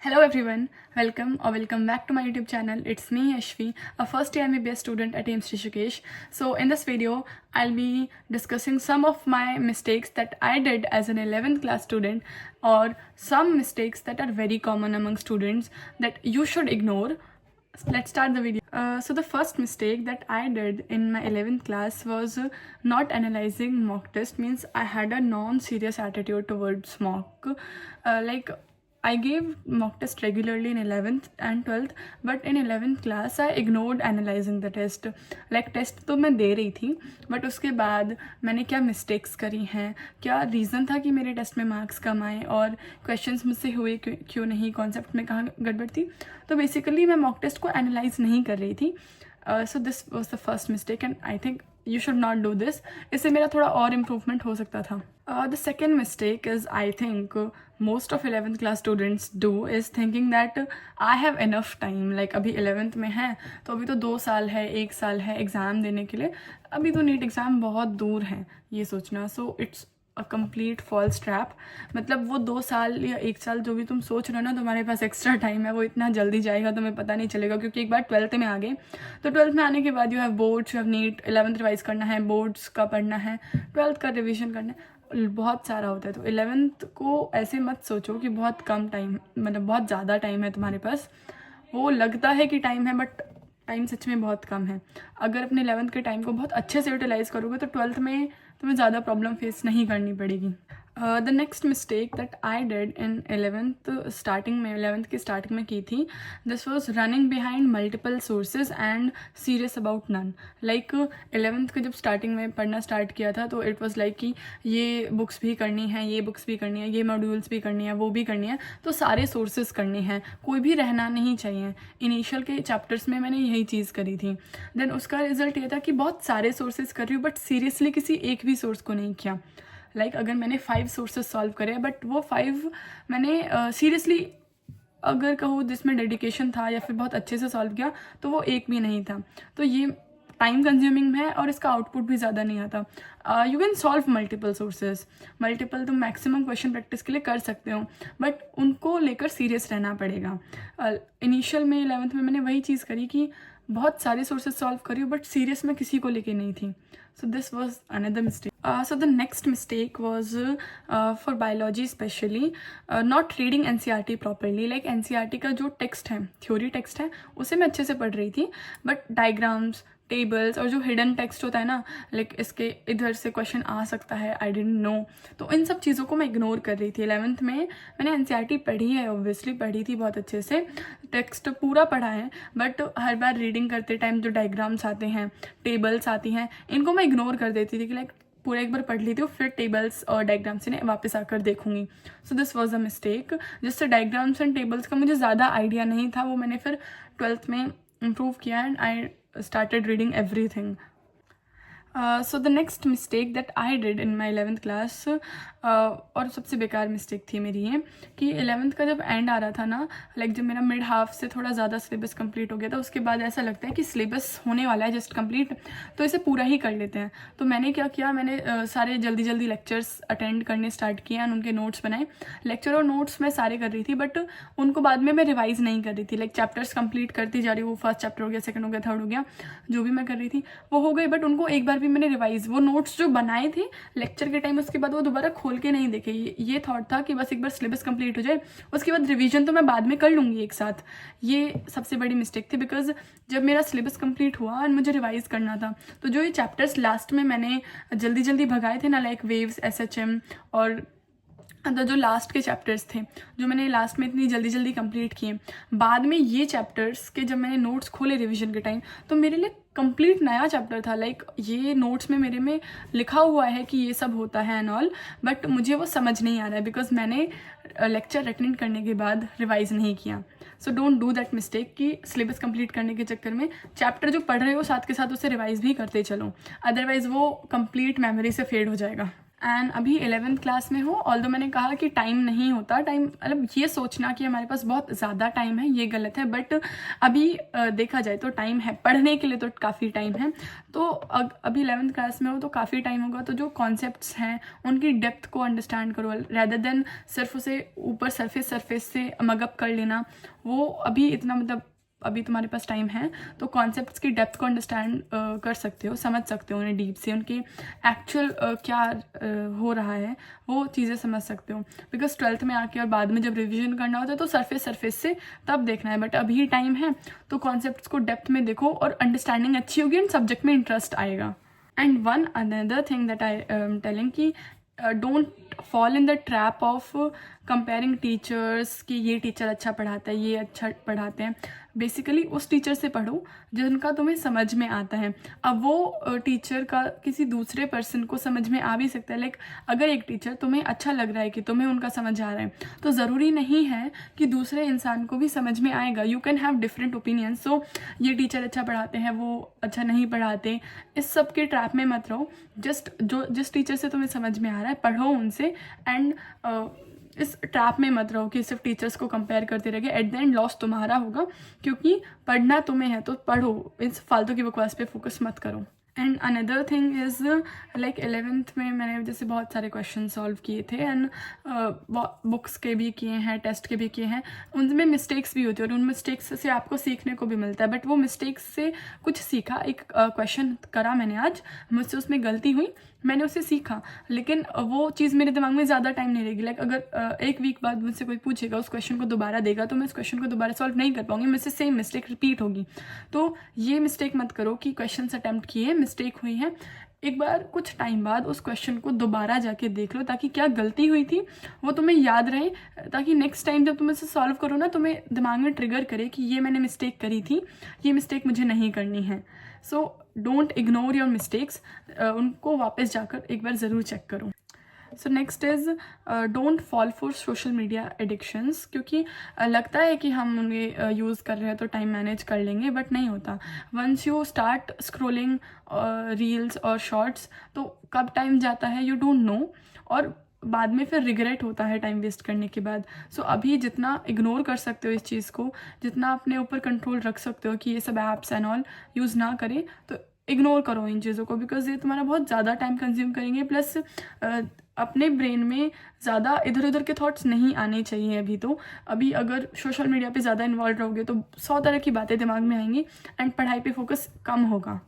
Hello everyone, welcome back to my YouTube channel. It's me Yashvi, a first year MBBS student at AIMS Rishikesh. So in this video, I'll be discussing some of my mistakes that I did as an 11th class student, or some mistakes that are very common among students that you should ignore. Let's start the video. So the first mistake that I did in my 11th class was not analyzing mock test. Means I had a non-serious attitude towards mock. I gave mock test regularly in 11th and 12th, but in 11th class I ignored analyzing the test. Like test तो मैं दे रही थी, but उसके बाद मैंने क्या mistakes करी हैं, क्या रीज़न था कि मेरे टेस्ट में मार्क्स कम आए, और क्वेश्चंस मुझसे हुए क्यों नहीं, कॉन्सेप्ट में कहाँ गड़बड़ थी. तो बेसिकली मैं मॉक टेस्ट को एनालाइज नहीं कर रही थी. So this was the first mistake and I think you should not do this. इससे मेरा थोड़ा और इम्प्रूवमेंट हो सकता था. The second mistake is, I think most of 11th class students do, is thinking that I have enough time. Like अभी 11th में है तो अभी तो 2 साल है, 1 साल है एग्ज़ाम देने के लिए, अभी तो नीट एग्ज़ाम बहुत दूर है, ये सोचना. So it's a complete false trap. मतलब वो 2 साल या 1 साल जो भी तुम सोच रहे हो ना, तुम्हारे पास एक्स्ट्रा टाइम है, वो इतना जल्दी जाएगा तुम्हें पता नहीं चलेगा. क्योंकि एक बार 12th में आ गए तो 12th में आने के बाद you have boards, you have NEET, 11th revise करना है, बोर्ड्स का पढ़ना है, 12th का रिविजन करना है, बहुत सारा होता है. तो 11th को ऐसे मत सोचो कि बहुत कम टाइम, मतलब बहुत ज़्यादा टाइम है तुम्हारे पास. वो लगता है कि टाइम है, बट टाइम सच में बहुत कम है. अगर अपने 11th के टाइम को बहुत अच्छे से यूटिलाइज़ करोगे तो 12th में तुम्हें ज़्यादा प्रॉब्लम फेस नहीं करनी पड़ेगी. The next mistake that I did in 11th starting में, 11th की स्टार्टिंग में की थी, this was running behind multiple sources and serious about none. Like 11th के जब स्टार्टिंग में पढ़ना स्टार्ट किया था तो इट वॉज लाइक कि ये बुक्स भी करनी है, ये बुक्स भी करनी है, ये मॉड्यूल्स भी करनी है, वो भी करनी है, तो सारे सोर्सेज करने हैं, कोई भी रहना नहीं चाहिए. इनिशियल के चैप्टर्स में मैंने यही चीज़ करी थी. देन उसका रिजल्ट ये था कि बहुत सारे सोर्सेज कर रही हूँ, बट सीरियसली किसी एक भी सोर्स को नहीं किया. लाइक अगर मैंने 5 सोर्सेज सॉल्व करे, बट वो 5 मैंने सीरियसली अगर कहूँ जिसमें डेडिकेशन था या फिर बहुत अच्छे से सॉल्व किया, तो वो एक भी नहीं था. तो ये टाइम कंज्यूमिंग है और इसका आउटपुट भी ज़्यादा नहीं आता. You can solve multiple sources, multiple तुम मैक्सिमम क्वेश्चन प्रैक्टिस के लिए कर सकते हो, बट उनको लेकर सीरियस रहना पड़ेगा. इनिशियल में 11th में मैंने वही चीज़ करी कि बहुत सारे सोर्सेज सॉल्व करी, बट सीरियस में किसी को लेके नहीं थी. So this was another mistake. So the next mistake was for biology especially, not reading NCERT properly. Like NCERT का जो टेक्स्ट है, थ्योरी टेक्स्ट है, उसे मैं अच्छे से पढ़ रही थी, बट डायग्राम्स, टेबल्स और जो हिडन टेक्स्ट होता है ना, लाइक इसके इधर से क्वेश्चन आ सकता है, आई डिडंट नो, तो इन सब चीज़ों को मैं इग्नोर कर रही थी. 11th में मैंने NCERT पढ़ी है, ऑब्वियसली पढ़ी थी बहुत अच्छे से, टेक्स्ट पूरा पढ़ा है, बट हर बार रीडिंग करते टाइम जो डायग्राम्स आते हैं, टेबल्स आती हैं, इनको मैं इग्नोर कर देती थी कि लाइक पूरा एक बार पढ़ ली थी, फिर टेबल्स और डायग्राम्स ने वापस आकर देखूंगी. So this was a mistake. जिससे डायग्राम्स एंड टेबल्स का मुझे ज़्यादा आइडिया नहीं था, वो मैंने फिर 12th में इम्प्रूव किया and I started reading everything. So the next mistake that I did in my 11th class, और सबसे बेकार मिस्टेक थी मेरी ये, कि 11th का जब एंड आ रहा था ना, लाइक जब मेरा मिड हाफ से थोड़ा ज़्यादा सिलेबस कंप्लीट हो गया था, उसके बाद ऐसा लगता है कि सिलेबस होने वाला है जस्ट कंप्लीट, तो इसे पूरा ही कर लेते हैं. तो मैंने क्या किया, मैंने सारे जल्दी जल्दी लेक्चर्स अटेंड करने स्टार्ट किए एंड उनके नोट्स बनाए. लेक्चर और नोट्स मैं सारे कर रही थी, बट उनको बाद में मैं रिवाइज़ नहीं कर रही थी. लाइक चैप्टर्स कंप्लीट करती जा रही हूँ, फर्स्ट चैप्टर हो गया, सेकंड हो गया, थर्ड हो गया, जो भी मैं कर रही थी वो हो गई, बट उनको एक बार भी मैंने रिवाइज, वो नोट्स जो बनाए थे लेक्चर के टाइम, उसके बाद वो दोबारा खोल के नहीं देखे. ये थॉट था कि बस एक बार सिलेबस कंप्लीट हो जाए, उसके बाद रिवीजन तो मैं बाद में कर लूँगी एक साथ. ये सबसे बड़ी मिस्टेक थी, बिकॉज जब मेरा सिलेबस कंप्लीट हुआ और मुझे रिवाइज करना था, तो जो ये चैप्टर्स लास्ट में मैंने जल्दी जल्दी भगाए थे ना, लाइक वेव्स, SHM और जो लास्ट के चैप्टर्स थे जो मैंने लास्ट में इतनी जल्दी जल्दी कंप्लीट किए, बाद में ये चैप्टर्स के जब मैंने नोट्स खोले रिवीजन के टाइम, तो मेरे लिए कंप्लीट नया चैप्टर था. लाइक ये नोट्स में मेरे में लिखा हुआ है कि ये सब होता है एंड ऑल, बट मुझे वो समझ नहीं आ रहा है बिकॉज मैंने लेक्चर अटेंड करने के बाद रिवाइज नहीं किया. So don't do that mistake कि सिलेबस कंप्लीट करने के चक्कर में चैप्टर जो पढ़ रहे हो साथ के साथ उसे रिवाइज भी करते चलो, अदरवाइज वो कंप्लीट मेमोरी से फेड हो जाएगा. एंड अभी 11th क्लास में हो, ऑल्दो मैंने कहा कि टाइम नहीं होता, टाइम मतलब ये सोचना कि हमारे पास बहुत ज़्यादा टाइम है ये गलत है, बट अभी देखा जाए तो टाइम है, पढ़ने के लिए तो काफ़ी टाइम है। तो अभी 11th क्लास में हो तो काफ़ी टाइम होगा, तो जो कॉन्सेप्ट्स हैं उनकी डेप्थ को अंडरस्टैंड करो, रेदर देन सिर्फ उसे ऊपर सरफेस से मगअप कर लेना। वो अभी इतना मतलब अभी तुम्हारे पास टाइम है तो कॉन्सेप्ट्स की डेप्थ को अंडरस्टैंड कर सकते हो, समझ सकते हो उन्हें डीप से, उनके एक्चुअल क्या हो रहा है वो चीज़ें समझ सकते हो। बिकॉज 12th में आके और बाद में जब रिवीजन करना होता है तो सरफेस से तब देखना है, बट अभी टाइम है तो कॉन्सेप्ट्स को डेप्थ में देखो और अंडरस्टैंडिंग अच्छी होगी एंड सब्जेक्ट में इंटरेस्ट आएगा। And one another thing that I telling कि don't fall in the trap of comparing teachers कि ये टीचर अच्छा पढ़ाता है, ये अच्छा पढ़ाते हैं। बेसिकली उस टीचर से पढ़ो जिनका तुम्हें समझ में आता है। अब वो टीचर का किसी दूसरे पर्सन को समझ में आ भी सकता है, लाइक अगर एक टीचर तुम्हें अच्छा लग रहा है कि तुम्हें उनका समझ आ रहा है तो ज़रूरी नहीं है कि दूसरे इंसान को भी समझ में आएगा। You can have different opinions. So ये टीचर अच्छा पढ़ाते हैं, वो अच्छा नहीं पढ़ाते, इस सब के ट्रैप में मत रहो। जस्ट जिस टीचर से तुम्हें समझ में आ रहा है पढ़ो उनसे, एंड इस ट्रैप में मत रहो कि सिर्फ टीचर्स को कंपेयर करते रहोगे। एट द एंड लॉस तुम्हारा होगा, क्योंकि पढ़ना तुम्हें है तो पढ़ो, इस फालतू की बकवास पे फोकस मत करो। And another thing is like 11th में मैंने जैसे बहुत सारे क्वेश्चन सॉल्व किए थे, एंड बुक्स के भी किए हैं, टेस्ट के भी किए हैं, उनमें मिस्टेक्स भी होती है और उन मिस्टेक्स से आपको सीखने को भी मिलता है। बट वो मिस्टेक्स से कुछ सीखा। एक क्वेश्चन करा मैंने आज, मुझसे उसमें गलती हुई, मैंने उसे सीखा, लेकिन वो चीज़ मेरे दिमाग में ज़्यादा टाइम नहीं रहेगी। लाइक अगर 1 वीक बाद मुझसे कोई पूछेगा, उस क्वेश्चन को दोबारा देगा, तो मैं उस क्वेश्चन को दोबारा सॉल्व नहीं कर पाऊंगी, मुझसे सेम मिस्टेक रिपीट होगी। तो ये मिस्टेक मत करो कि क्वेश्चन अटैम्प्ट किए, मिस्टेक हुई है, एक बार कुछ टाइम बाद उस क्वेश्चन को दोबारा जाके देख लो ताकि क्या गलती हुई थी वो तुम्हें याद रहे, ताकि नेक्स्ट टाइम जब तुम इसे सॉल्व करो ना, तुम्हें दिमाग में ट्रिगर करे कि ये मैंने मिस्टेक करी थी, ये मिस्टेक मुझे नहीं करनी है। So don't ignore your mistakes, उनको वापस जाकर एक बार ज़रूर चेक करो। So next is don't fall for social media addictions, क्योंकि लगता है कि हम उन्हें यूज़ कर रहे हैं तो टाइम मैनेज कर लेंगे, बट नहीं होता। Once you start scrolling reels और शॉर्ट्स तो कब टाइम जाता है यू डोंट नो, और बाद में फिर रिग्रेट होता है टाइम वेस्ट करने के बाद। सो अभी जितना इग्नोर कर सकते हो इस चीज़ को, जितना अपने ऊपर कंट्रोल रख सकते हो कि ये सब ऐप्स एंड ऑल यूज़ ना करें, तो इग्नोर करो इन चीज़ों को, बिकॉज ये तुम्हारा बहुत ज़्यादा टाइम कंज्यूम करेंगे। प्लस अपने ब्रेन में ज़्यादा इधर उधर के थॉट्स नहीं आने चाहिए अभी। तो अभी अगर सोशल मीडिया पे ज़्यादा इन्वॉल्व रहोगे तो 100 तरह की बातें दिमाग में आएंगी एंड पढ़ाई पे फोकस कम होगा।